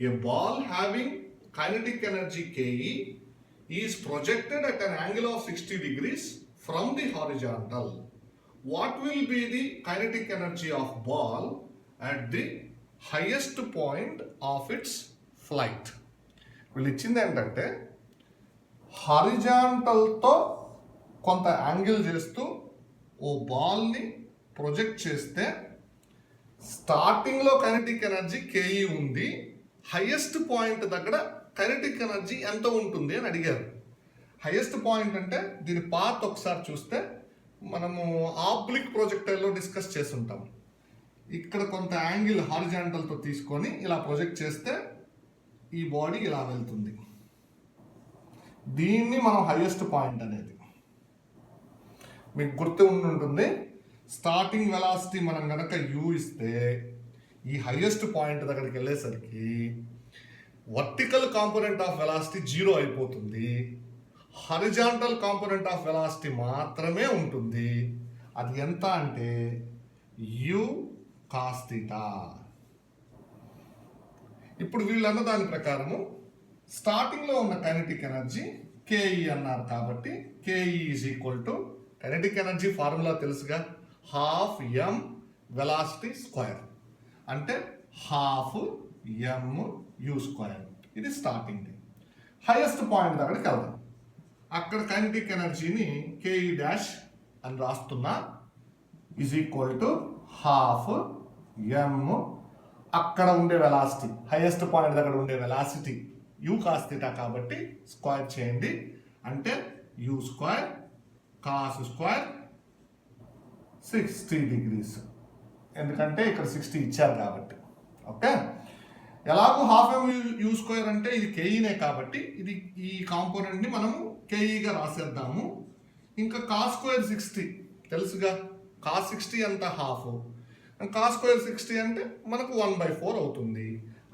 A ball having kinetic energy Ke is projected at an angle of 60 degrees from the horizontal. What will be the kinetic energy of ball at the highest point of its flight? వీళ్ళు ఇచ్చింది ఏంటంటే హారిజాంటల్తో కొంత angle చేస్తూ ఓ బాల్ని project చేస్తే స్టార్టింగ్లో kinetic energy K E ఉంది, highest point దగ్గర కైనెటిక్ ఎనర్జీ ఎంత ఉంటుంది అని అడిగారు. హైయెస్ట్ పాయింట్ అంటే దీని పాత్ ఒకసారి చూస్తే మనము ఆబ్లిక్ ప్రొజెక్టైల్లో డిస్కస్ చేస్తుంటాం. ఇక్కడ కొంత యాంగిల్ హారిజాంటల్తో తీసుకొని ఇలా ప్రొజెక్ట్ చేస్తే ఈ బాడీ ఇలా వెళ్తుంది. దీన్ని మనం హైయెస్ట్ పాయింట్ అనేది మీకు గుర్తు ఉంటుంది. స్టార్టింగ్ వెలాసిటీ మనం కనుక యూ ఇస్తే ఈ హైయెస్ట్ పాయింట్ దగ్గరికి వెళ్ళేసరికి వర్టికల్ కాంపోనెంట్ ఆఫ్ వెలాసిటీ 0 అయిపోతుంది, హారిజాంటల్ కాంపోనెంట్ ఆఫ్ వెలాసిటీ మాత్రమే ఉంటుంది. అది ఎంత అంటే యూ కాస్ థీటా. ఇప్పుడు వీళ్ళన్న దాని ప్రకారము స్టార్టింగ్లో ఉన్న కైనెటిక్ ఎనర్జీ కేఈ అన్నారు కాబట్టి KE is equal to kinetic energy formula తెలుసుగా, హాఫ్ ఎం వెలాసిటీ స్క్వేర్ అంటే హాఫ్ ఎం యూ స్క్వేర్. ఇది స్టార్టింగ్ది. హైయెస్ట్ పాయింట్ దగ్గరికి వెళ్దాం. అక్కడ కైనెటిక్ ఎనర్జీని కేఈ డాష్ అని రాస్తున్నా ఈజ్ ఈక్వల్ టు హాఫ్ ఎం అక్కడ ఉండే వెలాసిటీ, హైయెస్ట్ పాయింట్ దగ్గర ఉండే వెలాసిటీ యూ కాస్ థీటా కాబట్టి స్క్వేర్ చేయండి. అంటే you square cos square 60 degrees, ఎందుకంటే ఇక్కడ 60 ఇచ్చారు కాబట్టి. ఓకే, ఎలాగో హాఫ్ ఎం యూ స్క్వేర్ అంటే ఇది కేఈనే కాబట్టి ఇది ఈ కాంపోనెంట్ని మనము కేఈగా రాసేద్దాము. ఇంకా కాస్ స్క్వేర్ 60 తెలుసుగా, కాస్ 60 అంత హాఫ్, కాస్ స్క్వేర్ 60 అంటే మనకు 1/4 అవుతుంది.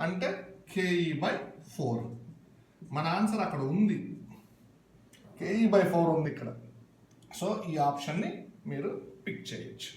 అంటే KE/4. మన ఆన్సర్ అక్కడ ఉంది, KE/4 ఉంది ఇక్కడ. సో ఈ ఆప్షన్ని మీరు పిక్ చేయొచ్చు.